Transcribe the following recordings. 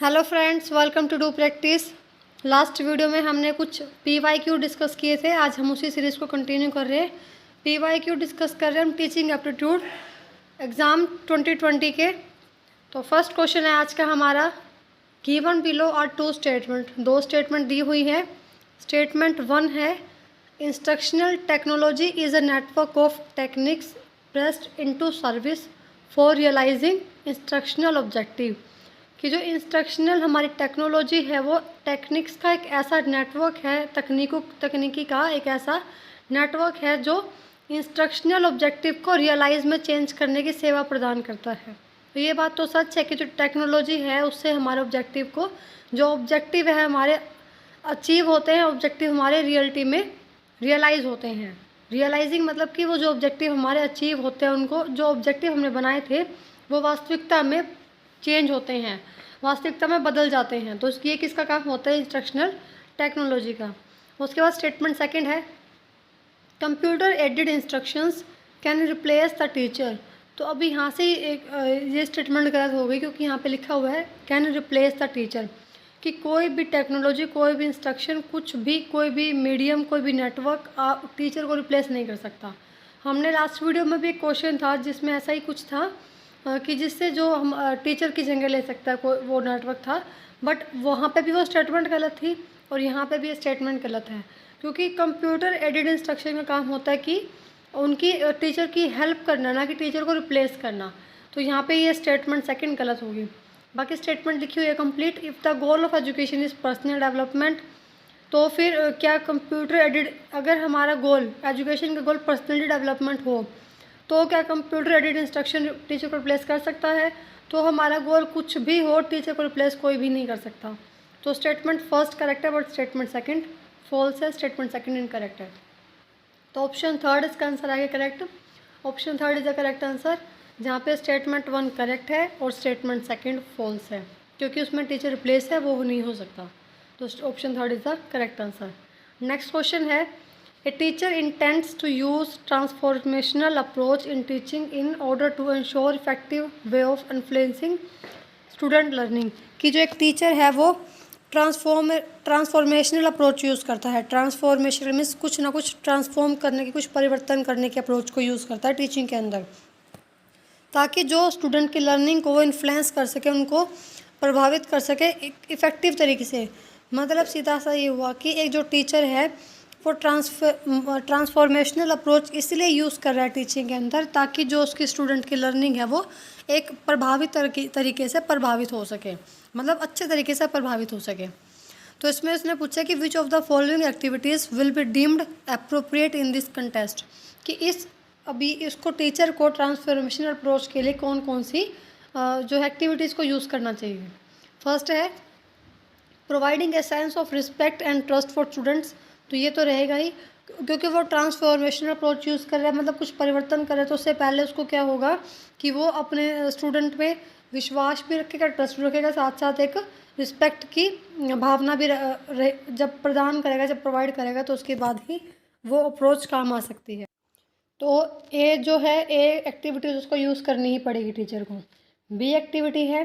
Hello friends, welcome to do practice. Last video में हमने कुछ PYQ डिस्कस किए थे। आज हम उसी सीरीज़ को कंटिन्यू कर रहे हैं। PYQ डिस्कस कर रहे हैं हम टीचिंग एप्टीट्यूड एग्ज़ाम 2020 के। तो फर्स्ट क्वेश्चन है आज का हमारा, given below are two statement. दो स्टेटमेंट दी हुई है। स्टेटमेंट 1 है, instructional technology is a network of techniques pressed into service for realising instructional objective. कि जो इंस्ट्रक्शनल हमारी टेक्नोलॉजी है वो टेक्निक्स का एक ऐसा नेटवर्क है, तकनीकी का एक ऐसा नेटवर्क है जो इंस्ट्रक्शनल ऑब्जेक्टिव को रियलाइज में चेंज करने की सेवा प्रदान करता है। तो ये बात तो सच है कि जो टेक्नोलॉजी है उससे हमारे ऑब्जेक्टिव को, जो ऑब्जेक्टिव है हमारे अचीव होते हैं, ऑब्जेक्टिव हमारे रियलिटी में रियलाइज़ होते हैं। रियलाइजिंग मतलब कि वो जो ऑब्जेक्टिव हमारे अचीव होते हैं, उनको जो ऑब्जेक्टिव हमने बनाए थे वो वास्तविकता में चेंज होते हैं, वास्तविकता में बदल जाते हैं। तो ये किसका काम होता है? इंस्ट्रक्शनल टेक्नोलॉजी का। उसके बाद स्टेटमेंट सेकंड है, computer aided instructions can replace the teacher. तो अभी यहाँ से एक ये स्टेटमेंट गलत हो गई, क्योंकि यहाँ पे लिखा हुआ है कैन रिप्लेस द टीचर, कि कोई भी टेक्नोलॉजी, कोई भी इंस्ट्रक्शन, कुछ भी, कोई भी मीडियम, कोई भी नेटवर्क टीचर को रिप्लेस नहीं कर सकता। हमने लास्ट वीडियो में भी एक क्वेश्चन था जिसमें ऐसा ही कुछ था कि जिससे जो हम टीचर की जगह ले सकता है कोई, वो नेटवर्क था। बट वहाँ पे भी वो स्टेटमेंट गलत थी और यहाँ पे भी ये स्टेटमेंट गलत है, क्योंकि कंप्यूटर एडेड इंस्ट्रक्शन का काम होता है कि उनकी टीचर की हेल्प करना, ना कि टीचर को रिप्लेस करना। तो यहाँ पे ये स्टेटमेंट सेकंड गलत होगी। बाकी स्टेटमेंट लिखी हुई है complete. If the goal of education is personal development, तो फिर क्या कंप्यूटर एडेड, अगर हमारा गोल, एजुकेशन का गोल पर्सनली डेवलपमेंट हो, तो क्या कंप्यूटर एडेड इंस्ट्रक्शन टीचर को रिप्लेस कर सकता है? तो हमारा गोल कुछ भी हो, टीचर को रिप्लेस कोई भी नहीं कर सकता। तो स्टेटमेंट फर्स्ट करेक्ट है, बट स्टेटमेंट सेकंड फॉल्स है, स्टेटमेंट सेकंड इनकरेक्ट है। तो ऑप्शन थर्ड इसका आंसर आएगा correct. Option third is the correct answer, जहाँ पे स्टेटमेंट 1 करेक्ट है और स्टेटमेंट सेकंड फॉल्स है, क्योंकि उसमें टीचर रिप्लेस है, वो नहीं हो सकता। तो option third is the correct answer. Next question है, A teacher intends to use transformational approach in teaching in order to ensure effective way of influencing student learning। कि जो एक टीचर है वो ट्रांसफॉर्मेशनल अप्रोच यूज़ करता है। Transformational means कुछ ना कुछ ट्रांसफॉर्म करने की, कुछ परिवर्तन करने की अप्रोच को यूज़ करता है टीचिंग के अंदर, ताकि जो स्टूडेंट की लर्निंग को वो इन्फ्लुएंस कर सके, उनको प्रभावित कर सके इफ़ेक्टिव तरीके से। मतलब सीधा सा ये हुआ कि एक जो टीचर है वो ट्रांसफॉर्मेशनल अप्रोच इसलिए यूज़ कर रहा है टीचिंग के अंदर, ताकि जो उसकी स्टूडेंट की लर्निंग है वो एक प्रभावित तरीके से प्रभावित हो सके, मतलब अच्छे तरीके से प्रभावित हो सके। तो इसमें उसने पूछा कि विच of the following activities will be deemed appropriate in this contest, कि अभी इसको टीचर को ट्रांसफॉर्मेशनल अप्रोच के लिए कौन कौन सी जो एक्टिविटीज़ को यूज़ करना चाहिए। फर्स्ट है providing a sense of respect and trust for students. तो ये तो रहेगा ही, क्योंकि वो ट्रांसफॉर्मेशनल अप्रोच यूज़ कर रहा है, मतलब कुछ परिवर्तन कर रहा है। तो उससे पहले उसको क्या होगा कि वो अपने स्टूडेंट में विश्वास भी रखेगा, ट्रस्ट भी रखेगा, साथ साथ एक रिस्पेक्ट की भावना भी जब प्रदान करेगा, जब प्रोवाइड करेगा, तो उसके बाद ही वो अप्रोच काम आ सकती है। तो ए जो है, ए एक्टिविटीज़ उसको यूज़ करनी ही पड़ेगी टीचर को। बी एक्टिविटी है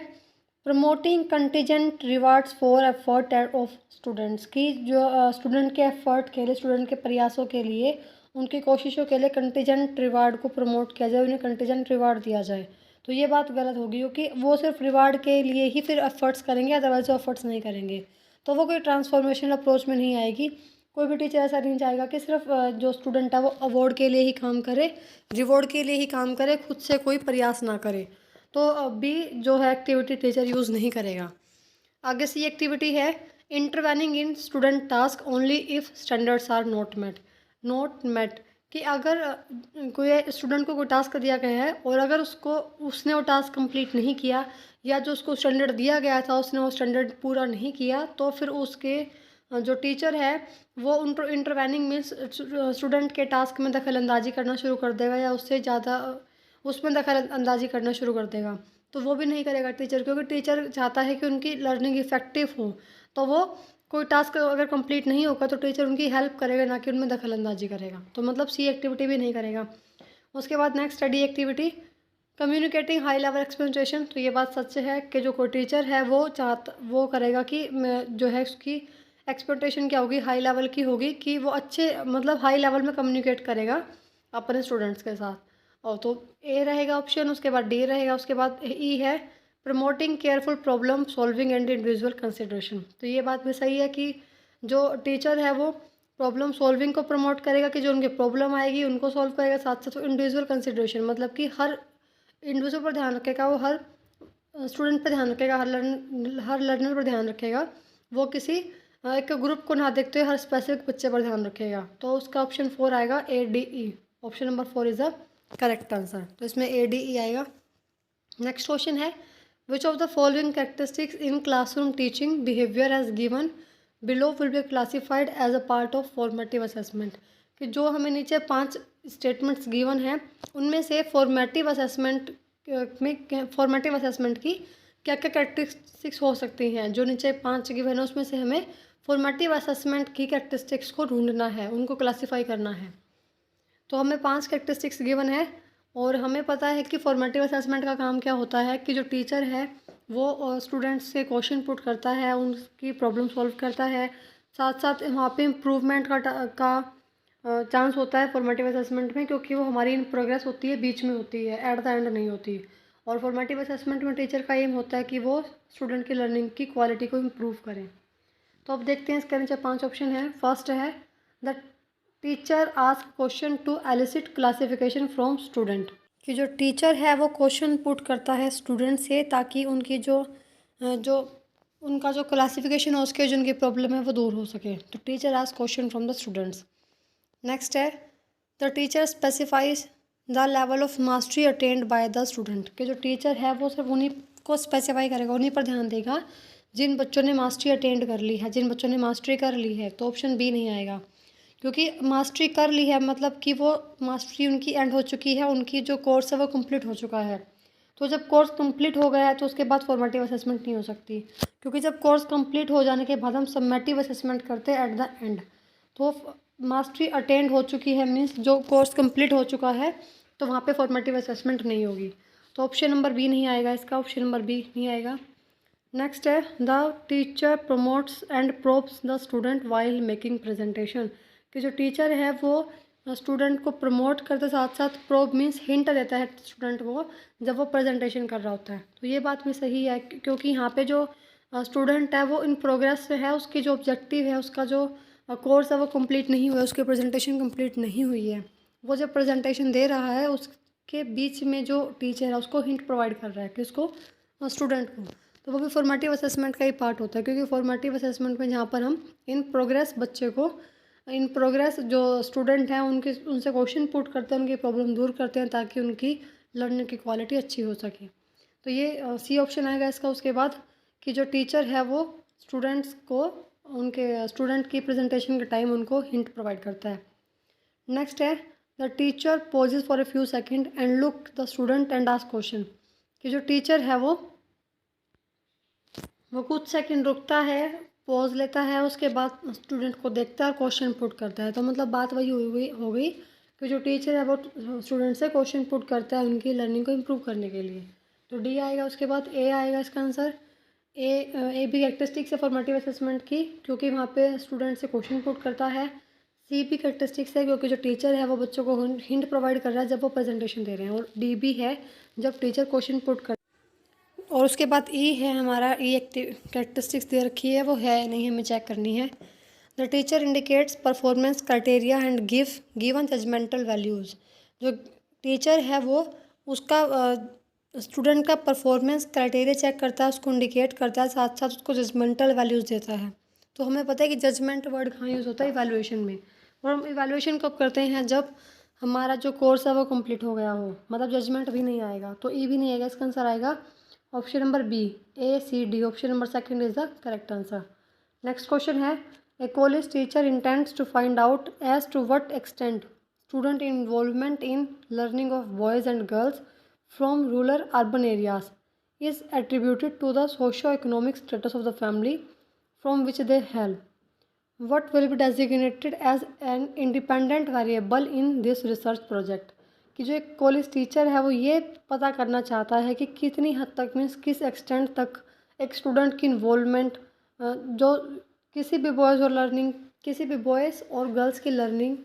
promoting contingent rewards for effort of students, की जो स्टूडेंट के एफर्ट के लिए, स्टूडेंट के प्रयासों के लिए, उनकी कोशिशों के लिए कंटीजेंट रिवार्ड को प्रमोट किया जाए, उन्हें कंटीजेंट रिवार्ड दिया जाए। तो ये बात गलत होगी, क्योंकि वो सिर्फ रिवार्ड के लिए ही फिर एफर्ट्स करेंगे, अदरवाइज वो एफर्ट्स नहीं करेंगे, तो वो कोई ट्रांसफॉर्मेशनल अप्रोच में नहीं आएगी। कोई भी टीचर ऐसा नहीं चाहेगा कि सिर्फ जो स्टूडेंट है वो अवार्ड के लिए ही काम करे, रिवॉर्ड के लिए ही काम करे, खुद से कोई प्रयास ना करे। तो अभी जो है एक्टिविटी टीचर यूज़ नहीं करेगा। आगे सी एक्टिविटी है intervening in student task only if standards are not met, कि अगर कोई स्टूडेंट को कोई टास्क दिया गया है और अगर उसने वो टास्क कंप्लीट नहीं किया, या जो उसको स्टैंडर्ड दिया गया था उसने वो स्टैंडर्ड पूरा नहीं किया, तो फिर उसके जो टीचर है वो इंटरवेनिंग मीन्स स्टूडेंट के टास्क में दखल अंदाजी करना शुरू कर देगा, या उससे ज़्यादा उसमें दखल अंदाजी करना शुरू कर देगा। तो वो भी नहीं करेगा टीचर, क्योंकि टीचर चाहता है कि उनकी लर्निंग इफेक्टिव हो। तो वो कोई टास्क अगर कंप्लीट नहीं होगा तो टीचर उनकी हेल्प करेगा, ना कि उनमें दखल अंदाजी करेगा। तो मतलब सी एक्टिविटी भी नहीं करेगा। उसके बाद next study activity communicating high level expectation, तो ये बात सच है कि जो कोई टीचर है वो करेगा कि जो है उसकी एक्सपेक्टेशन क्या होगी, हाई लेवल की होगी कि वो अच्छे मतलब हाई लेवल में कम्युनिकेट करेगा अपने स्टूडेंट्स के साथ। और तो ए रहेगा ऑप्शन, उसके बाद डी रहेगा, उसके बाद ई है promoting careful problem solving and individual consideration. तो ये बात भी सही है कि जो टीचर है वो प्रॉब्लम सॉल्विंग को प्रमोट करेगा कि जो उनकी प्रॉब्लम आएगी उनको सॉल्व करेगा, साथ साथ इंडिविजुअल कंसिडरेशन मतलब कि हर इंडिविजुअल पर ध्यान रखेगा, वो हर स्टूडेंट पर ध्यान रखेगा, हर लर्नर पर ध्यान रखेगा, वो किसी एक ग्रुप को ना देखते हुए हर स्पेसिफिक बच्चे पर ध्यान रखेगा। तो उसका ऑप्शन 4 आएगा A D E, option number 4 is the correct answer. तो इसमें ए डी ई आएगा। नेक्स्ट क्वेश्चन है which of the following characteristics in classroom teaching behaviour as given below will be classified as a part of formative assessment. कि जो हमें नीचे 5 statements given हैं उनमें से फॉर्मेटिव असेसमेंट की क्या क्या कैरेक्टरिस्टिक्स हो सकती हैं। जो नीचे 5 गिवन है उसमें से हमें फॉर्मेटिव असेसमेंट की कैरेक्टरिस्टिक्स को ढूंढना है, उनको क्लासीफाई करना है। तो हमें 5 कैरेक्टरिस्टिक्स गिवन है और हमें पता है कि फॉर्मेटिव असेसमेंट का काम क्या होता है कि जो टीचर है वो स्टूडेंट्स से क्वेश्चन पुट करता है, उनकी प्रॉब्लम सॉल्व करता है, साथ साथ वहाँ पे इम्प्रूवमेंट का चांस होता है फॉर्मेटिव असेसमेंट में, क्योंकि वो हमारी इन प्रोग्रेस होती है, बीच में होती है, एट द एंड नहीं होती। और फॉर्मेटिव असेसमेंट में टीचर का एम होता है कि वो स्टूडेंट की लर्निंग की क्वालिटी को इम्प्रूव करें। तो अब देखते हैं इसके नीचे 5 ऑप्शन है। फर्स्ट है the teacher ask question to elicit classification from student. कि जो टीचर है वो क्वेश्चन पुट करता है स्टूडेंट से ताकि उनकी जो उनका जो क्लासिफिकेशन है उसके जो उनकी प्रॉब्लम है वो दूर हो सके। तो teacher ask question from the students. Next है the teacher specifies the level of mastery attend by the student. कि जो टीचर है वो सिर्फ उन्हीं को स्पेसिफाई करेगा, उन्हीं पर ध्यान देगा जिन बच्चों ने मास्टरी अटेंड कर ली है, जिन बच्चों ने मास्टरी कर ली है। तो ऑप्शन बी नहीं आएगा, क्योंकि मास्टरी कर ली है मतलब कि वो मास्टरी उनकी एंड हो चुकी है, उनकी जो कोर्स है वो कंप्लीट हो चुका है। तो जब कोर्स कंप्लीट हो गया है तो उसके बाद फॉर्मेटिव असेसमेंट नहीं हो सकती, क्योंकि जब कोर्स कंप्लीट हो जाने के बाद हम समेटिव असेसमेंट करते हैं एट द एंड। तो मास्टरी अटेंड हो चुकी है मीन्स जो कोर्स कंप्लीट हो चुका है, तो वहाँ पे फॉर्मेटिव असेसमेंट नहीं होगी। तो ऑप्शन नंबर बी नहीं आएगा, इसका ऑप्शन नंबर बी नहीं आएगा। नेक्स्ट है the teacher promotes and probes the student while making presentation. कि जो टीचर है वो स्टूडेंट को प्रमोट करते साथ साथ प्रोब मीन्स हिंट देता है स्टूडेंट को जब वो प्रेजेंटेशन कर रहा होता है। तो ये बात भी सही है, क्योंकि यहाँ पे जो स्टूडेंट है वो इन प्रोग्रेस है, उसकी जो ऑब्जेक्टिव है, उसका जो कोर्स है वो कंप्लीट नहीं हुआ है, उसकी प्रेजेंटेशन कंप्लीट नहीं हुई है। वो जब प्रेजेंटेशन दे रहा है उसके बीच में जो टीचर है उसको हिंट प्रोवाइड कर रहा है कि उसको स्टूडेंट को। तो वो भी फॉर्मेटिव असेसमेंट का ही पार्ट होता है, क्योंकि फॉर्मेटिव असेसमेंट में जहाँ पर हम इन प्रोग्रेस बच्चे को इन प्रोग्रेस जो स्टूडेंट हैं उनसे क्वेश्चन पुट करते हैं, उनकी प्रॉब्लम दूर करते हैं ताकि उनकी लर्निंग की क्वालिटी अच्छी हो सके। तो ये सी ऑप्शन आएगा इसका। उसके बाद कि जो टीचर है वो स्टूडेंट्स को उनके स्टूडेंट की प्रेजेंटेशन के टाइम उनको हिंट प्रोवाइड करता है। नेक्स्ट है the teacher pauses for a few second and look the student and ask question. कि जो टीचर है वो कुछ सेकंड रुकता है, पॉज लेता है, उसके बाद स्टूडेंट को देखता है और क्वेश्चन पुट करता है। तो मतलब बात वही हो गई कि जो टीचर है वो स्टूडेंट से क्वेश्चन पुट करता है उनकी लर्निंग को इम्प्रूव करने के लिए। तो डी आएगा। उसके बाद ए आएगा इसका आंसर। ए भी कैरेक्टरिस्टिक्स है फॉर्मेटिव असेसमेंट की, क्योंकि वहाँ पे स्टूडेंट से क्वेश्चन पुट करता है। सी भी कैरेक्टरिस्टिक्स है क्योंकि जो टीचर है वो बच्चों को हिंट प्रोवाइड कर रहा है जब वो प्रेजेंटेशन दे रहे हैं। और डी भी है जब टीचर क्वेश्चन पुट कर। और उसके बाद ई है हमारा। ई एक कैरेक्टरिस्टिक्स दे रखी है, वो है नहीं, हमें चेक करनी है। The teacher indicates performance criteria and given judgemental values. जो टीचर है वो उसका स्टूडेंट का परफॉर्मेंस क्राइटेरिया चेक करता है, उसको इंडिकेट करता है, साथ साथ उसको जजमेंटल वैल्यूज़ देता है। तो हमें पता है कि जजमेंट वर्ड कहाँ यूज़ होता है, इवैल्यूएशन में। और हम इवैल्यूएशन कब करते हैं, जब हमारा जो कोर्स है वो कंप्लीट हो गया हो, मतलब जजमेंट भी नहीं आएगा। तो ई भी नहीं आएगा, इसका आंसर आएगा option number B, A C D. Option number second is the correct answer. Next question है a college teacher intends to find out as to what extent student involvement in learning of boys and girls from rural urban areas is attributed to the socio economic status of the family from which they hail. What will be designated as an independent variable in this research project। कि जो एक college teacher है वो ये पता करना चाहता है कि कितनी हद तक, मीन्स किस एक्सटेंट तक एक स्टूडेंट की इन्वॉल्वमेंट, जो किसी भी बॉयज़ और गर्ल्स की लर्निंग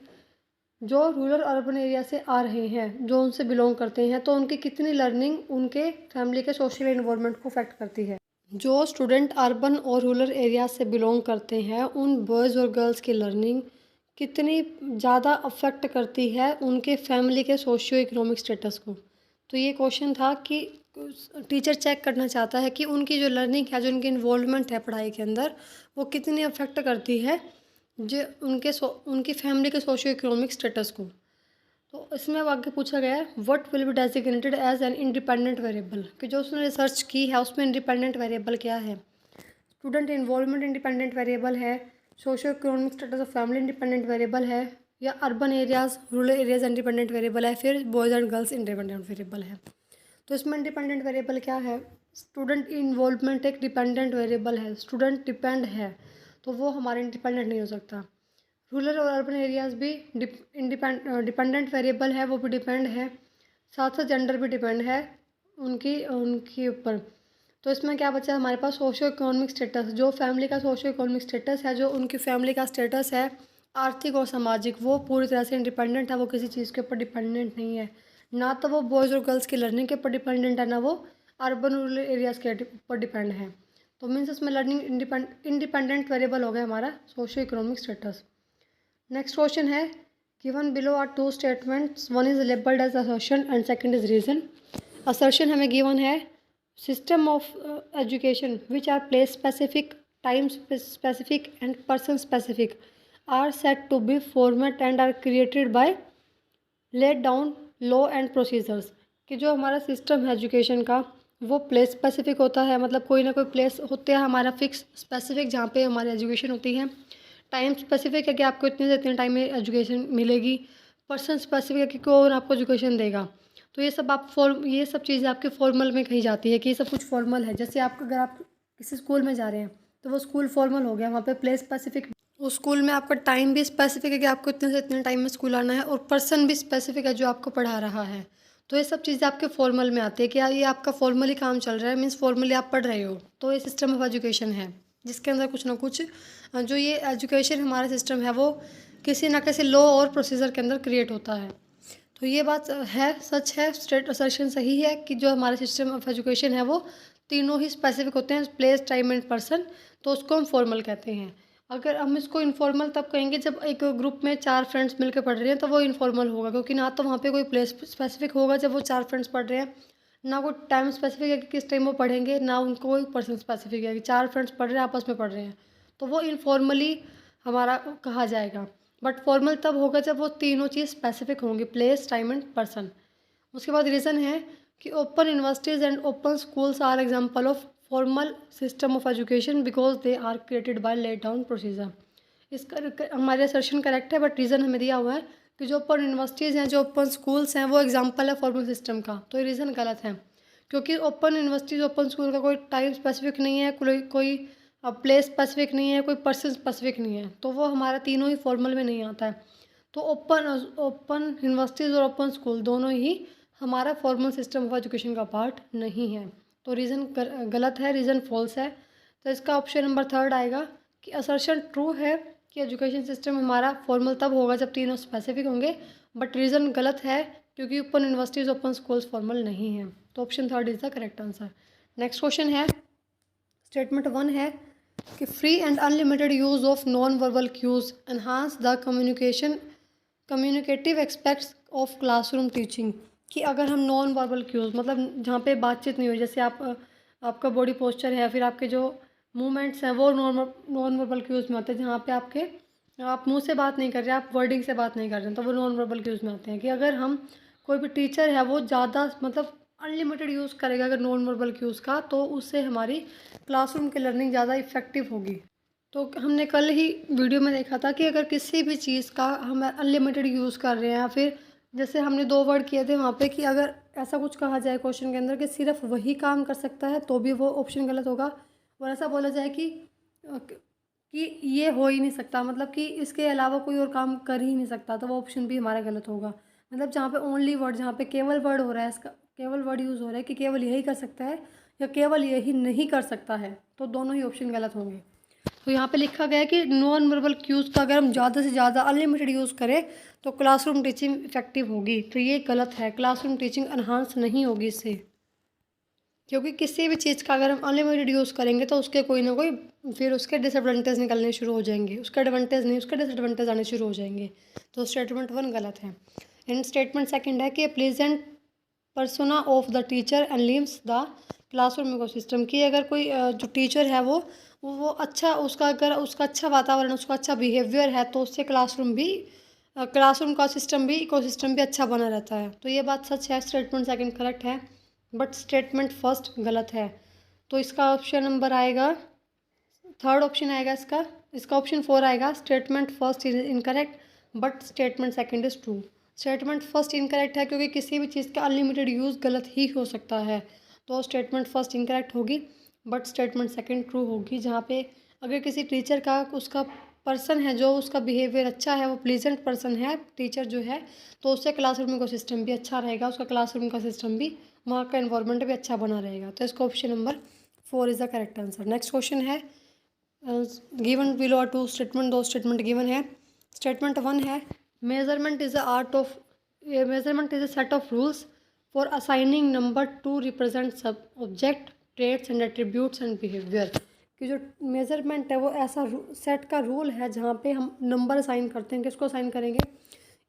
जो रूरल अर्बन एरिया से आ रहे हैं, जो उनसे बिलोंग करते हैं, तो उनकी कितनी लर्निंग उनके फैमिली के सोशल इन्वॉल्वमेंट को अफेक्ट करती है। जो स्टूडेंट अर्बन और रूरल एरिया से बिलोंग करते हैं, उन बॉयज़ और गर्ल्स की लर्निंग कितनी ज़्यादा अफेक्ट करती है उनके फैमिली के सोशियो इकोनॉमिक स्टेटस को। तो ये क्वेश्चन था कि टीचर चेक करना चाहता है कि उनकी जो लर्निंग है, जो उनकी इन्वॉल्वमेंट है पढ़ाई के अंदर, वो कितनी अफेक्ट करती है जो उनकी फैमिली के सोशियो इकोनॉमिक स्टेटस को। तो इसमें अब आगे पूछा गया है what will be designated as an independent variable, कि जो उसने रिसर्च की है उसमें इंडिपेंडेंट वेरिएबल क्या है। स्टूडेंट इन्वॉल्वमेंट इंडिपेंडेंट वेरिएबल है, socio economic status of family independent variable है, या urban areas rural areas independent variable है, फिर boys and girls independent variable है। तो इसमें इंडिपेंडेंट वेरिएबल क्या है, स्टूडेंट इन्वॉल्वमेंट एक डिपेंडेंट वेरिएबल है, स्टूडेंट डिपेंड है, तो वो हमारे इंडिपेंडेंट नहीं हो सकता। रूरल और अर्बन एरियाज़ भी डिपेंडेंट वेरिएबल है, वो भी डिपेंड है, साथ साथ जेंडर भी डिपेंड है उनकी ऊपर। तो इसमें क्या बचा हमारे पास सोशियो इकोनॉमिक स्टेटस, जो फैमिली का सोशियो इकोनॉमिक स्टेटस है, जो उनकी फैमिली का स्टेटस है आर्थिक और सामाजिक, वो पूरी तरह से इंडिपेंडेंट है, वो किसी चीज़ के ऊपर डिपेंडेंट नहीं है। ना तो वो बॉयज़ और गर्ल्स की लर्निंग के ऊपर डिपेंडेंट है, ना वो अर्बन रूरल एरियाज़ के ऊपर डिपेंड है। तो मीन्स इसमें लर्निंग इंडिपेंडेंट वेरिएबल हो गया हमारा socio economic status. Next question है given below are two statements, one is labelled as assertion and second is reason. Assertion हमें गिवन है system of education which are place specific, time specific and person specific are set to be format and are created by let down law and procedures, कि जो हमारा system है education का वो place specific होता है, मतलब कोई ना कोई प्लेस होते हैं हमारा फिक्स स्पेसिफिक जहाँ पे हमारी एजुकेशन होती है। टाइम स्पेसिफिक है कि आपको इतने से इतने टाइम में एजुकेशन मिलेगी। पर्सन स्पेसिफिक है कि कौन आपको एजुकेशन देगा। तो ये सब चीज़ें आपके फॉर्मल में कही जाती है कि ये सब कुछ फॉर्मल है। जैसे अगर आप किसी स्कूल में जा रहे हैं तो वो स्कूल फॉर्मल हो गया, वहाँ पे प्लेस स्पेसिफिक, उस स्कूल में आपका टाइम भी स्पेसिफिक है कि आपको इतने से इतने टाइम में स्कूल आना है, और पर्सन भी स्पेसिफिक है जो आपको पढ़ा रहा है। तो ये सब चीज़ें आपके फॉर्मल में आती है कि ये आपका फॉर्मली काम चल रहा है, मीन्स फॉर्मली आप पढ़ रहे हो। तो ये सिस्टम ऑफ एजुकेशन है जिसके अंदर कुछ ना कुछ जो ये एजुकेशन हमारा सिस्टम है वो किसी ना किसी लॉ और प्रोसीजर के अंदर क्रिएट होता है। तो ये बात है, सच है, स्ट्रेट असर्शन सही है कि जो हमारा सिस्टम ऑफ एजुकेशन है वो तीनों ही स्पेसिफिक होते हैं, प्लेस टाइम एंड पर्सन। तो उसको हम फॉर्मल कहते हैं। अगर हम इसको इनफॉर्मल तब कहेंगे जब एक ग्रुप में 4 फ्रेंड्स मिलकर पढ़ रहे हैं, तो वो इनफॉर्मल होगा, क्योंकि ना तो वहाँ पे कोई प्लेस स्पेसिफिक होगा जब वो 4 फ्रेंड्स पढ़ रहे हैं, ना कोई टाइम स्पेसिफिक है कि किस टाइम वो पढ़ेंगे, ना उनको कोई पर्सन स्पेसिफिक है कि 4 फ्रेंड्स पढ़ रहे हैं, आपस में पढ़ रहे हैं। तो वो इनफॉर्मली हमारा कहा जाएगा। बट फॉर्मल तब होगा जब वो तीनों चीज़ स्पेसिफिक होंगी, प्लेस टाइम एंड पर्सन। उसके बाद रीज़न है कि open universities and open schools are example of formal system of education because they are created by let down procedure. इसका हमारे असर्शन करेक्ट है, बट रीज़न हमें दिया हुआ है कि जो ओपन यूनिवर्सिटीज़ हैं, जो ओपन स्कूल्स हैं, वो एग्जाम्पल है फॉर्मल सिस्टम का। तो ये रीज़न गलत है, क्योंकि ओपन यूनिवर्सिटीज़ ओपन स्कूल का कोई टाइम स्पेसिफिक नहीं है, कोई प्लेस स्पेसिफिक नहीं है, कोई पर्सन स्पेसिफिक नहीं है, तो वो हमारा तीनों ही फॉर्मल में नहीं आता है। तो ओपन यूनिवर्सिटीज़ और ओपन स्कूल दोनों ही हमारा फॉर्मल सिस्टम ऑफ एजुकेशन का पार्ट नहीं है। तो रीज़न गलत है, रीज़न फॉल्स है। तो इसका ऑप्शन नंबर 3 आएगा कि असर्शन ट्रू है कि एजुकेशन सिस्टम हमारा फॉर्मल तब होगा जब तीनों स्पेसिफिक होंगे, बट रीज़न गलत है क्योंकि open universities open schools formal नहीं है। तो option 3 is the correct answer. Next question है, स्टेटमेंट 1 है कि free and unlimited use of non verbal cues enhance the communicative aspects of classroom teaching. कि अगर हम नॉन वर्बल क्यूज़, मतलब जहाँ पे बातचीत नहीं हुई, जैसे आपका बॉडी पोस्चर है, फिर आपके जो मूवमेंट्स हैं वो नॉन वर्बल क्यूज़ में आते हैं, जहाँ पे आप मुंह से बात नहीं कर रहे, आप वर्डिंग से बात नहीं कर रहे हैं, तो वो नॉन वर्बल क्यूज़ में आते हैं। कि अगर हम कोई भी टीचर है वो ज़्यादा मतलब अनलिमिटेड यूज़ करेगा अगर नॉन वर्बल क्यूज़ का, तो उससे हमारी क्लासरूम की लर्निंग ज़्यादा इफ़ेक्टिव होगी। तो हमने कल ही वीडियो में देखा था कि अगर किसी भी चीज़ का हम अनलिमिटेड यूज़ कर रहे हैं, या फिर जैसे हमने 2 वर्ड किए थे वहाँ पे कि अगर ऐसा कुछ कहा जाए क्वेश्चन के अंदर कि सिर्फ वही काम कर सकता है, तो भी वो ऑप्शन गलत होगा। और ऐसा बोला जाए कि ये हो ही नहीं सकता, मतलब कि इसके अलावा कोई और काम कर ही नहीं सकता, तो वो ऑप्शन भी हमारा गलत होगा। मतलब जहाँ पे ओनली वर्ड, जहाँ पे केवल वर्ड हो रहा है, इसका केवल वर्ड यूज़ हो रहा है कि केवल यही कर सकता है या केवल यही नहीं कर सकता है, तो दोनों ही ऑप्शन गलत होंगे। तो यहाँ पे लिखा गया है कि नॉन वर्बल क्यूज़ का अगर हम ज़्यादा से ज़्यादा अनलिमिटेड यूज़ करें तो क्लासरूम टीचिंग इफेक्टिव होगी, तो ये गलत है। क्लासरूम टीचिंग एनहांस नहीं होगी इससे, क्योंकि किसी भी चीज़ का अगर हम अनलिमिटेड यूज़ करेंगे तो उसके कोई ना कोई फिर उसके डिसएडवांटेज निकलने शुरू हो जाएंगे, उसके एडवांटेज नहीं उसके डिसएडवांटेज आने शुरू हो जाएंगे। तो स्टेटमेंट 1 गलत है। एंड स्टेटमेंट 2 है कि pleasant persona of the teacher and leaves the classroom ecosystem, की अगर कोई जो टीचर है वो अच्छा, उसका अगर उसका अच्छा वातावरण, उसका अच्छा बिहेवियर है तो उससे क्लासरूम का सिस्टम भी इकोसिस्टम भी अच्छा बना रहता है। तो ये बात सच है, स्टेटमेंट 2 करेक्ट है, बट स्टेटमेंट 1 गलत है। तो इसका ऑप्शन नंबर आएगा, थर्ड ऑप्शन आएगा इसका इसका ऑप्शन 4 आएगा। Statement 1 is incorrect but statement 2 is true. Statement 1 incorrect है क्योंकि किसी भी चीज़ का अनलिमिटेड यूज़ गलत ही हो सकता है, तो स्टेटमेंट 1 इनकरेक्ट होगी, बट स्टेटमेंट 2 ट्रू होगी। जहाँ पे अगर किसी टीचर का उसका पर्सन है जो उसका बिहेवियर अच्छा है, वो प्लीजेंट पर्सन है टीचर जो है, तो उससे क्लासरूम का सिस्टम भी अच्छा रहेगा, उसका क्लासरूम का सिस्टम भी, वहाँ का एनवायरनमेंट भी अच्छा बना रहेगा। तो इसका option number 4 is the correct answer. Next question है, given below are two statement, दो स्टेटमेंट गिवन है। स्टेटमेंट 1 है measurement is measurement is a set of rules for assigning number to represent सब object traits and attributes and behaviour. कि जो measurement है वो ऐसा सेट का रूल है जहाँ पे हम नंबर असाइन करते हैं। किसको असाइन करेंगे?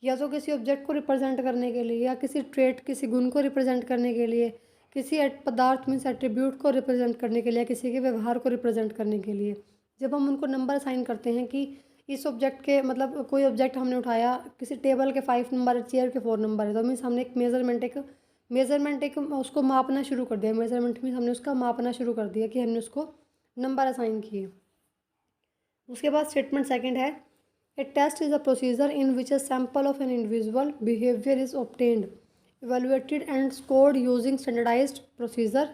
या तो किसी ऑब्जेक्ट को रिप्रेजेंट करने के लिए, या किसी ट्रेट किसी गुण को रिप्रेजेंट करने के लिए, किसी पदार्थ मीन्स एट्रीब्यूट को रिप्रेजेंट करने के लिए, किसी के व्यवहार को रिप्रेजेंट करने के लिए। जब हम उनको नंबर असाइन करते हैं कि इस ऑब्जेक्ट के, मतलब कोई ऑब्जेक्ट हमने उठाया, किसी टेबल के 5 नंबर है, चेयर के 4 नंबर है, तो मीन्स हमने एक मेजरमेंट उसको मापना शुरू कर दिया। मेजरमेंट मीन्स हमने उसका मापना शुरू कर दिया कि हमने उसको नंबर असाइन किए। उसके बाद स्टेटमेंट 2 है a test is a procedure in which a sample of an individual behaviour is obtained, evaluated and scored using standardized procedure.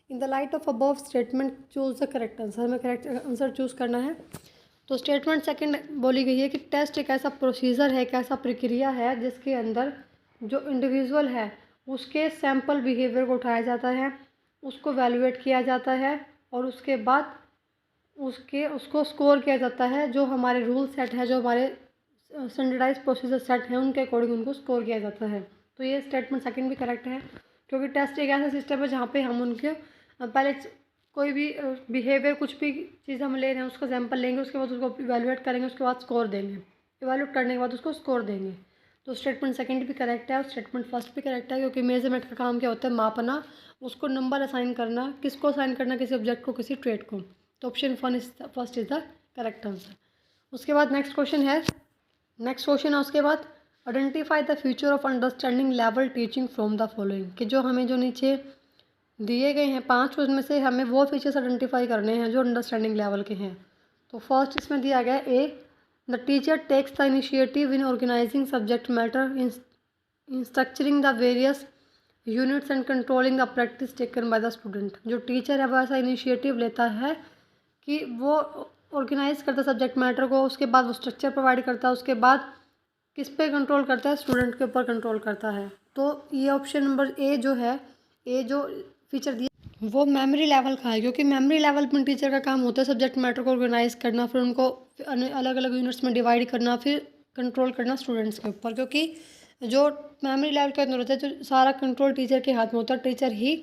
In the light of above statement choose the correct answer। हमें correct answer choose करना है। तो statement 2 बोली गई है कि test एक ऐसा प्रोसीजर है, एक ऐसा प्रक्रिया है जिसके अंदर जो इंडिविजुअल है उसके सैम्पल बिहेवियर को उठाया जाता है, उसको वैल्यूएट किया जाता है और उसके बाद उसको स्कोर किया जाता है। जो हमारे रूल सेट है, जो हमारे स्टैंडर्डाइज प्रोसीजर सेट हैं, उनके अकॉर्डिंग उनको स्कोर किया जाता है। तो ये स्टेटमेंट 2 भी करेक्ट है, क्योंकि टेस्ट एक ऐसा सिस्टम है जहाँ पे हम उनके पहले कोई भी बिहेवियर, कुछ भी चीज़ हम ले रहे हैं उसका सैंपल लेंगे, उसके बाद उसको इवैल्यूएट करेंगे, उसके बाद स्कोर देंगे, इवैल्यूएट करने के बाद उसको स्कोर देंगे। तो स्टेटमेंट 2 भी करेक्ट है और स्टेटमेंट 1 भी करेक्ट है, क्योंकि मेजरमेंट का काम क्या होता है? मापना, उसको नंबर असाइन करना। किसको असाइन करना? किसी ऑब्जेक्ट को, किसी ट्रेट को। तो option 1 is the correct answer. उसके बाद नेक्स्ट क्वेश्चन है उसके बाद identify the future of understanding level teaching from the following. कि जो हमें जो नीचे दिए गए हैं 5, उसमें से हमें वो फीचर्स आइडेंटिफाई करने हैं जो अंडरस्टैंडिंग लेवल के हैं। तो फर्स्ट इसमें दिया गया a the teacher takes the initiative in organising subject matter in structuring the various units and controlling the practice taken by the student. जो टीचर है वो ऐसा इनिशिएटिव लेता है कि वो ऑर्गेनाइज करता है सब्जेक्ट मैटर को, उसके बाद वो स्ट्रक्चर प्रोवाइड करता है, उसके बाद किस पे कंट्रोल करता है? स्टूडेंट के ऊपर कंट्रोल करता है। तो ये ऑप्शन नंबर ए जो है, ए जो फीचर दिया वो मेमोरी लेवल का है, क्योंकि मेमोरी लेवल में टीचर का काम होता है सब्जेक्ट मैटर को ऑर्गेनाइज करना, फिर उनको अलग अलग यूनिट्स में डिवाइड करना, फिर कंट्रोल करना स्टूडेंट्स के ऊपर। क्योंकि जो मेमोरी लेवल के अंदर होता है, जो सारा कंट्रोल टीचर के हाथ में होता है, टीचर ही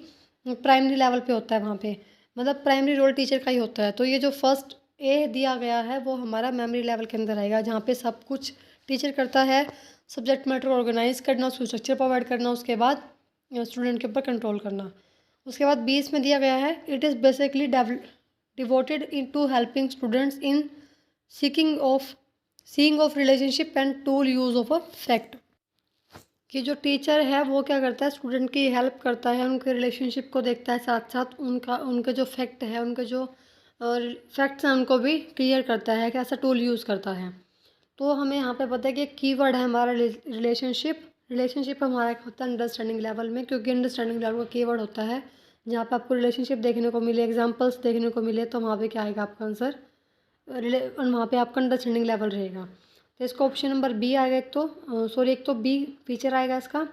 प्राइमरी लेवल पे होता है वहाँ पे, मतलब प्राइमरी रोल टीचर का ही होता है। तो ये जो फर्स्ट ए दिया गया है वो हमारा मेमोरी लेवल के अंदर आएगा, जहाँ पे सब कुछ टीचर करता है, सब्जेक्ट मैटर ऑर्गेनाइज करना, उसको स्ट्रक्चर प्रोवाइड करना, उसके बाद स्टूडेंट के ऊपर कंट्रोल करना। उसके बाद 20 में दिया गया है it is basically devoted in to helping students in seeing of relationship and tool use of a fact. कि जो टीचर है वो क्या करता है? स्टूडेंट की हेल्प करता है, उनके रिलेशनशिप को देखता है, साथ साथ उनके जो फैक्ट है, उनके जो फैक्ट्स हैं उनको भी क्लियर करता है, कि ऐसा टूल यूज़ करता है। तो हमें यहाँ पे पता है कि एक कीवर्ड है हमारा रिलेशनशिप हमारा होता है अंडरस्टैंडिंग लेवल में, क्योंकि अंडरस्टैंडिंग लेवल का कीवर्ड होता है जहाँ पे आपको रिलेशनशिप देखने को मिले, एग्जांपल्स देखने को मिले, तो वहाँ पे क्या आएगा आपका आंसर? वहाँ पे आपका अंडरस्टैंडिंग लेवल रहेगा। तो इसका ऑप्शन नंबर बी आएगा। एक तो बी फीचर आएगा इसका।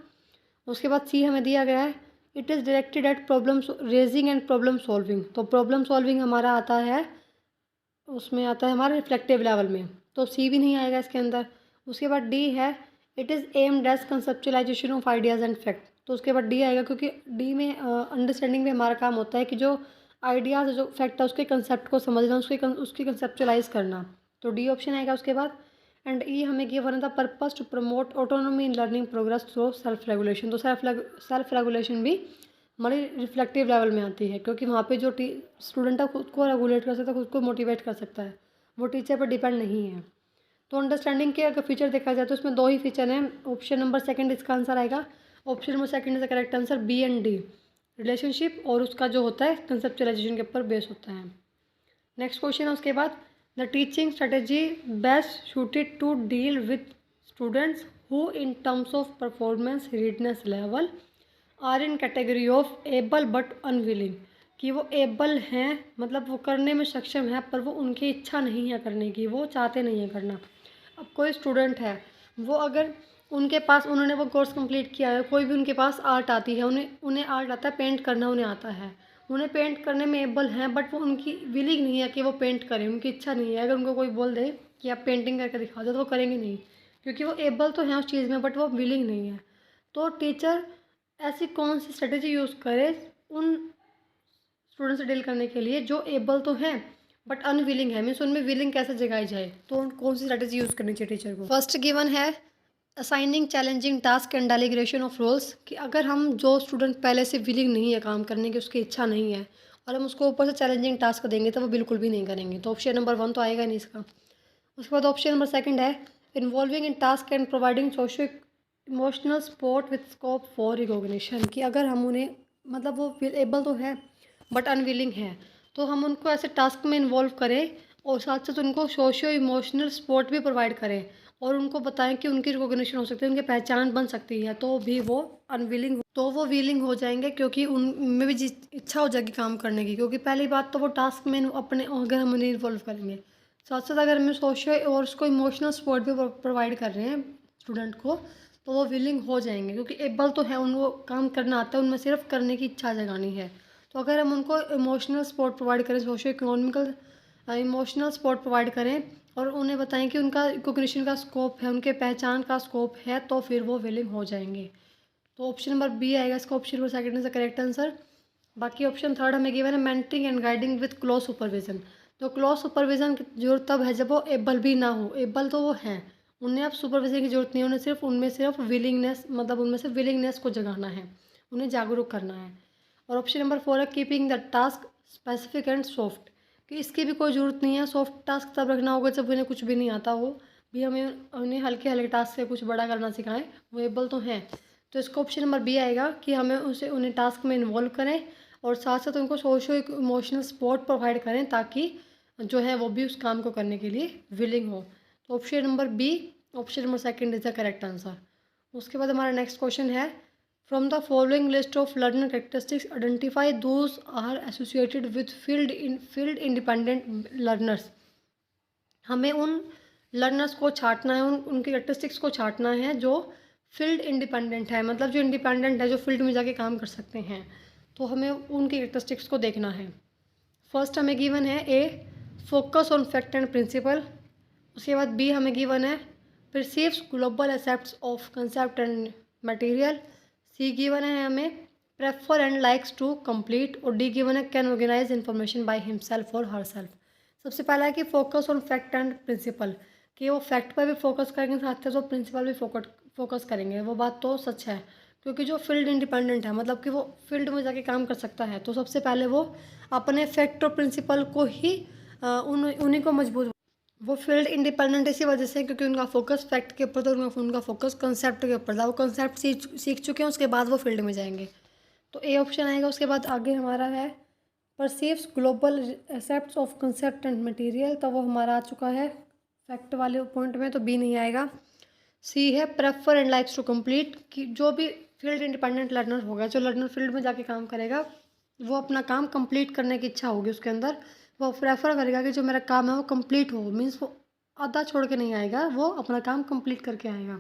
उसके बाद सी हमें दिया गया है, it is directed eight problem raising and problem solving. तो प्रॉब्लम सॉल्विंग हमारा आता है, उसमें आता है हमारे रिफ्लेक्टिव लेवल में, तो सी भी नहीं आएगा इसके अंदर। उसके बाद डी है, it is aimed as conceptualisation of ideas and fact. तो उसके बाद डी आएगा, क्योंकि डी में अंडरस्टैंडिंग में हमारा काम होता है कि जो आइडियाज़ जो फैक्ट है उसके कंसेप्ट को समझना, उसकी कंसेप्चुलाइज करना। तो डी ऑप्शन आएगा उसके बाद। एंड ई हमें given the purpose to promote autonomy in learning progress through self regulation. तो सेल्फ रेगुलेशन भी हमारी रिफ्लेक्टिव लेवल में आती है, क्योंकि वहाँ पे जो स्टूडेंट है खुद को रेगुलेट कर सकता है, खुद को मोटिवेट कर सकता है, वो टीचर पर डिपेंड नहीं है। तो अंडरस्टैंडिंग के अगर फीचर देखा जाए तो इसमें दो ही फीचर हैं। ऑप्शन नंबर सेकंड इसका आंसर आएगा। Option number second is the correct answer, B and D, relationship और उसका जो होता है कंसेप्चुलाइजेशन के ऊपर बेस होता है। नेक्स्ट क्वेश्चन है उसके बाद, the teaching strategy best suited to deal with students who in terms of performance readiness level are in category of able but unwilling. कि वो एबल हैं, मतलब वो करने में सक्षम है, पर वो उनकी इच्छा नहीं है करने की, वो चाहते नहीं है करना। अब कोई स्टूडेंट है, वो अगर उनके पास उन्होंने वो कोर्स कंप्लीट किया है, कोई भी उनके पास आर्ट आती है, उन्हें आर्ट आता है, पेंट करना उन्हें आता है, उन्हें पेंट करने में एबल हैं, बट वो उनकी विलिंग नहीं है कि वो पेंट करें, उनकी इच्छा नहीं है। अगर उनको कोई बोल दे कि आप पेंटिंग करके दिखा दो तो वो करेंगे नहीं, क्योंकि वो एबल तो हैं उस चीज़ में, बट वो विलिंग नहीं है। तो टीचर ऐसी कौन सी स्ट्रेटेजी यूज़ करे उन स्टूडेंट से डील करने के लिए जो एबल तो हैं बट अनविलिंग है, मीन्स उनमें विलिंग कैसे जगाई जाए, तो कौन सी स्ट्रेटेजी यूज़ करनी चाहिए टीचर को। फर्स्ट गिवन है assigning challenging task and delegation of roles. कि अगर हम जो स्टूडेंट पहले से विलिंग नहीं है काम करने की, उसकी इच्छा नहीं है, और हम उसको ऊपर से चैलेंजिंग टास्क देंगे तो वो बिल्कुल भी नहीं करेंगे। तो ऑप्शन नंबर 1 तो आएगा नहीं इसका। उसके बाद ऑप्शन नंबर सेकंड है involving in task and providing socio emotional support with scope for recognition. कि अगर हम उन्हें, मतलब वो एबल तो है बट अनविलिंग है, तो हम उनको ऐसे टास्क में इन्वॉल्व करें और साथ साथ उनको सोशो इमोशनल सपोर्ट भी प्रोवाइड करें, और उनको बताएं कि उनकी रिकॉग्निशन हो सकती है, उनकी पहचान बन सकती है, तो भी वो अनविलिंग तो वो विलिंग हो जाएंगे, क्योंकि उनमें भी इच्छा हो जाएगी काम करने की। क्योंकि पहली बात तो वो टास्क में अपने, अगर हम उन्हें इन्वॉल्व करेंगे, साथ साथ अगर हम सोशो और उसको इमोशनल सपोर्ट भी प्रोवाइड कर रहे हैं स्टूडेंट को, तो वो विलिंग हो जाएंगे, क्योंकि एबल तो है, उनको काम करना आता है, उनमें सिर्फ करने की इच्छा जगानी है। तो अगर हम उनको इमोशनल सपोर्ट प्रोवाइड करें, socio economical emotional support provide करें, और उन्हें बताएं कि उनका रिकॉग्निशन का स्कोप है, उनके पहचान का स्कोप है, तो फिर वो विलिंग हो जाएंगे। तो ऑप्शन नंबर बी आएगा इसका। Option number second is the correct answer. बाकी ऑप्शन थर्ड हमें गिवन है mentoring and guiding with close supervision. तो क्लोज सुपरविजन की जरूरत तब है जब वो एबल भी ना हो। एबल तो वो हैं, उन्हें अब सुपरविजन की जरूरत नहीं है, उन्हें उनमें सिर्फ विलिंगनेस, मतलब उनमें से विलिंगनेस को जगाना है, उन्हें जागरूक करना है। और ऑप्शन नंबर 4 है keeping the task specific and soft. कि इसकी भी कोई ज़रूरत नहीं है, सॉफ्ट टास्क तब रखना होगा जब उन्हें कुछ भी नहीं आता हो, भी हमें उन्हें हल्के हल्के टास्क से कुछ बड़ा करना सिखाएं, वो एबल तो हैं। तो इसका ऑप्शन नंबर बी आएगा कि हमें उन्हें टास्क में इन्वॉल्व करें और साथ साथ उनको सोशो इमोशनल सपोर्ट प्रोवाइड करें, ताकि जो है वो भी उस काम को करने के लिए विलिंग हो। तो option number B, option number second is the correct answer. उसके बाद हमारा नेक्स्ट क्वेश्चन है, from the following list of learner characteristics identify those are associated with field independent learners. हमें उन लर्नर्स को छांटना है, उनकी कैरेक्टरिस्टिक्स को छांटना है जो फील्ड इंडिपेंडेंट है, मतलब जो इंडिपेंडेंट है, जो फील्ड में जाके काम कर सकते हैं। तो हमें उनकी कैरेक्टरिस्टिक्स को देखना है। फर्स्ट हमें गिवन है a focus on fact and principle. उसके बाद बी हमें गिवन है perceives global aspects of concept and material. C given है हमें prefer and likes to complete. और डी गिवन है can organise information by himself और हर सेल्फ। सबसे पहला है कि focus on fact and principle, कि वो फैक्ट पर भी फोकस करेंगे, साथ साथ वो प्रिंसिपल भी फोकस करेंगे। वो बात तो सच है, क्योंकि जो फील्ड इंडिपेंडेंट है, मतलब कि वो फील्ड में जाके काम कर सकता है, तो सबसे पहले वो अपने फैक्ट और प्रिंसिपल को ही उन्हीं को मजबूत, वो फील्ड इंडिपेंडेंट इसी वजह से क्योंकि उनका फोकस फैक्ट के ऊपर था, उनका फोकस कंसेप्ट के ऊपर था। वो कंसेप्ट सीख चुके हैं, उसके बाद वो फील्ड में जाएंगे। तो ए ऑप्शन आएगा। उसके बाद आगे हमारा है perceives global aspects of concept and material, तो वो हमारा आ चुका है फैक्ट वाले पॉइंट में, तो बी नहीं आएगा। सी है prefer and likes to complete, कि जो भी फील्ड इंडिपेंडेंट लर्नर होगा, जो लर्नर फील्ड में जाके काम करेगा, वो अपना काम कंप्लीट करने की इच्छा होगी उसके अंदर, वो प्रेफर करेगा कि जो मेरा काम है वो कंप्लीट हो, मीन्स वो आधा छोड़ के नहीं आएगा, वो अपना काम कंप्लीट करके आएगा।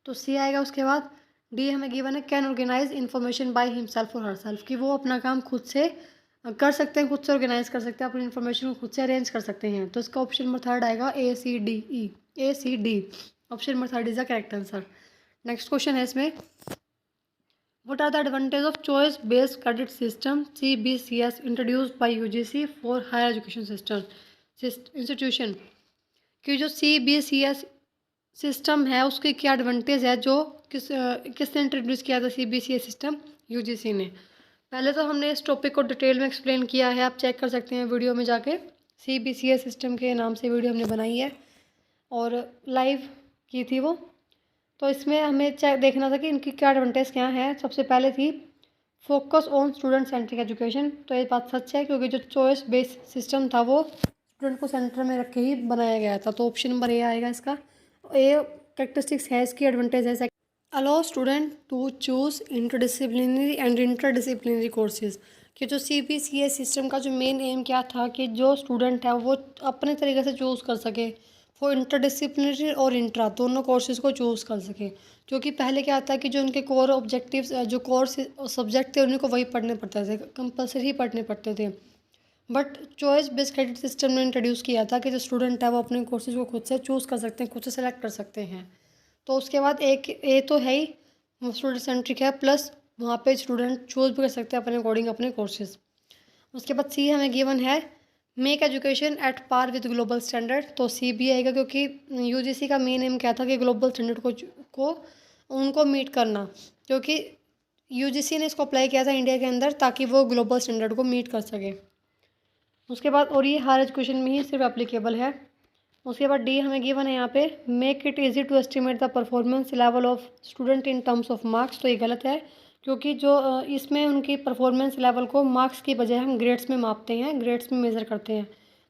तो सी आएगा। उसके बाद डी हमें गिवन है can organise information by himself और हरसेल्फ, कि वो अपना काम खुद से कर सकते हैं, खुद से ऑर्गेनाइज कर सकते हैं, अपनी इन्फॉर्मेशन को खुद से अरेंज कर सकते हैं। तो इसका ऑप्शन नंबर थर्ड आएगा A C D E, A C D, option number third is the correct answer. Next question है इसमें, what are the advantage of choice based credit system CBCS introduced by UGC for higher education system institution, कि जो CBCS system है उसके क्या advantage है, जो किसने इंट्रोड्यूस किया था CBCS सिस्टम, UGC ने। पहले तो हमने इस टॉपिक को डिटेल में एक्सप्लेन किया है, आप चेक कर सकते हैं वीडियो में जाके। CBCS सिस्टम के नाम से वीडियो हमने बनाई है और लाइव की थी वो। तो इसमें हमें चेक देखना था कि इनकी क्या एडवांटेज क्या है। सबसे पहले थी focus on student centric education, तो ये बात सच है क्योंकि जो चॉइस बेस्ड सिस्टम था वो स्टूडेंट को सेंटर में रख के ही बनाया गया था। तो ऑप्शन नंबर ए आएगा इसका। ए कैरेक्टरिस्टिक्स है इसकी, एडवांटेज है allow student to choose interdisciplinary and interdisciplinary courses, कि जो CBCS सिस्टम का जो मेन एम क्या था कि जो स्टूडेंट है वो अपने तरीके से चूज़ कर सके, वो इंटरडिसिप्लिनरी और इंट्रा दोनों कोर्सेज़ को चूज़ कर सके। क्योंकि पहले क्या था कि जो उनके कोर ऑब्जेक्टिव्स जो कोर सब्जेक्ट थे उन्हीं को वही पढ़ने पड़ते थे, कंपलसरी पढ़ने पड़ते थे। But choice based credit system ने इंट्रोड्यूस किया था कि जो स्टूडेंट है वो अपने कोर्सेज को खुद से चूज़ कर सकते हैं, खुद से सेलेक्ट कर सकते हैं। तो उसके बाद एक ए तो है ही, वो स्टूडेंट सेंट्रिक है, प्लस वहाँ पे स्टूडेंट चूज़ भी कर सकते हैं अपने अकॉर्डिंग अपने कोर्सेज। उसके बाद सी हमें गिवन है make education at par with global standard, तो सी भी आएगा क्योंकि UGC का मेन एम क्या था कि ग्लोबल स्टैंडर्ड को उनको मीट करना, क्योंकि UGC ने इसको अप्लाई किया था इंडिया के अंदर ताकि वो ग्लोबल स्टैंडर्ड को मीट कर सके। उसके बाद और ये हायर एजुकेशन में ही सिर्फ एप्लीकेबल है। उसके बाद डी हमें गिवन है यहाँ पे make it easy to estimate the performance level of student in terms of marks, तो ये गलत है क्योंकि जो इसमें उनकी परफॉर्मेंस लेवल को मार्क्स की बजाय हम ग्रेड्स में मापते हैं, ग्रेड्स में मेज़र करते हैं।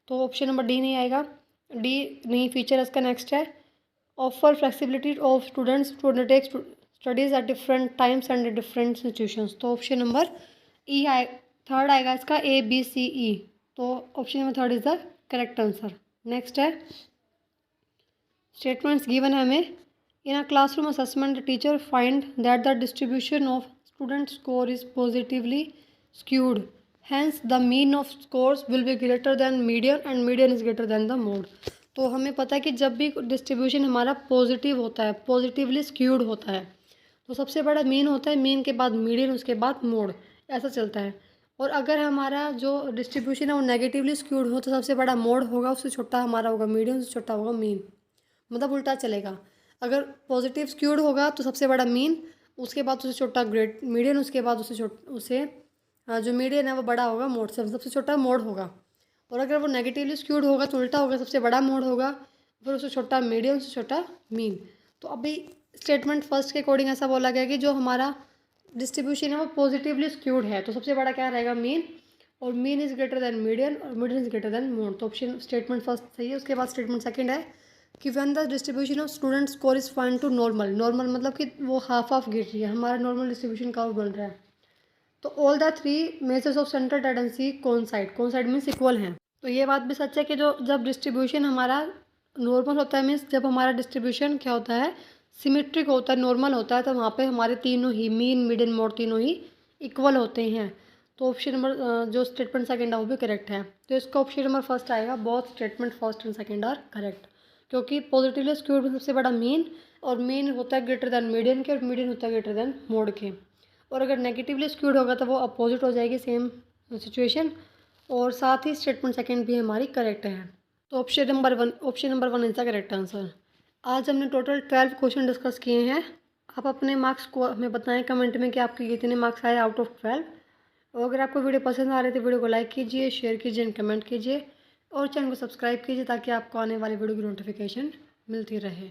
तो ऑप्शन नंबर डी नहीं आएगा, डी नहीं फीचर इसका। नेक्स्ट है offer flexibility of students to undertake studies at different times and different institutions, तो ऑप्शन नंबर ई आए, थर्ड आएगा इसका ABCE, तो option number third is the correct answer. Next है स्टेटमेंट्स गिवन है हमें in a classroom assessment the teacher find that the distribution of student score is positively skewed, hence the mean of scores will be greater than median and median is greater than the mode. तो हमें पता है कि जब भी distribution हमारा positive होता है, पॉजिटिवली स्क्यूड होता है, तो सबसे बड़ा मीन होता है, मीन के बाद मीडियन, उसके बाद मोड, ऐसा चलता है। और अगर हमारा जो डिस्ट्रीब्यूशन है वो नेगेटिवली स्क्यूड हो तो सबसे बड़ा मोड होगा, उससे छोटा हमारा होगा मीडियन, उससे छोटा होगा मीन, मतलब उल्टा चलेगा। अगर पॉजिटिव स्क्यूड होगा तो सबसे बड़ा मीन, उसके बाद उससे छोटा ग्रेड मीडियन, उसके बाद उससे जो मीडियन है वो बड़ा होगा मोड से, सबसे छोटा मोड होगा। और अगर वो नेगेटिवली स्क्यूड होगा तो उल्टा होगा, सबसे बड़ा मोड होगा, फिर उससे छोटा मीडियन, उससे छोटा मीन। तो अभी स्टेटमेंट फर्स्ट के अकॉर्डिंग ऐसा बोला गया कि जो हमारा डिस्ट्रीब्यूशन है वो पॉजिटिवली स्क्यूड है, तो सबसे बड़ा क्या रहेगा मीन, और mean is greater than median और median is greater than mode. तो ऑप्शन स्टेटमेंट फर्स्ट सही है। उसके बाद स्टेटमेंट सेकंड है कि when the distribution of student score is find to normal, normal मतलब कि वो हाफ गिर रही है, हमारा नॉर्मल डिस्ट्रीब्यूशन का बन रहा है। तो all the three measures of central tendency coincide means equal हैं। तो ये बात भी सच है कि जो जब डिस्ट्रीब्यूशन हमारा नॉर्मल होता है, मीन्स जब हमारा डिस्ट्रीब्यूशन क्या होता है, सिमेट्रिक होता है, नॉर्मल होता है, तो वहाँ पे हमारे तीनों ही मीन मीडियन मोड तीनों ही इक्वल होते हैं। तो ऑप्शन नंबर जो स्टेटमेंट सेकंड है वो भी करेक्ट है। तो इसका ऑप्शन नंबर फर्स्ट आएगा, both statement first and second are correct, क्योंकि पॉजिटिवली स्क्यूड में सबसे बड़ा मीन, और मीन होता है ग्रेटर दैन मीडियन के, और मीडियन होता है ग्रेटर दैन मोड के। और अगर नेगेटिवली स्क्यूड होगा तो वो अपोजिट हो जाएगी, सेम सिचुएशन। और साथ ही स्टेटमेंट सेकंड भी हमारी करेक्ट है। तो option number one is the correct answer. आज हमने टोटल 12 क्वेश्चन डिस्कस किए हैं। आप अपने मार्क्स को हमें बताएं कमेंट में कि आपके कितने मार्क्स आए आउट ऑफ 12। और अगर आपको वीडियो पसंद आ रही है तो वीडियो को लाइक कीजिए, शेयर कीजिए एंड कमेंट कीजिए, और चैनल को सब्सक्राइब कीजिए ताकि आपको आने वाली वीडियो की नोटिफिकेशन मिलती रहे।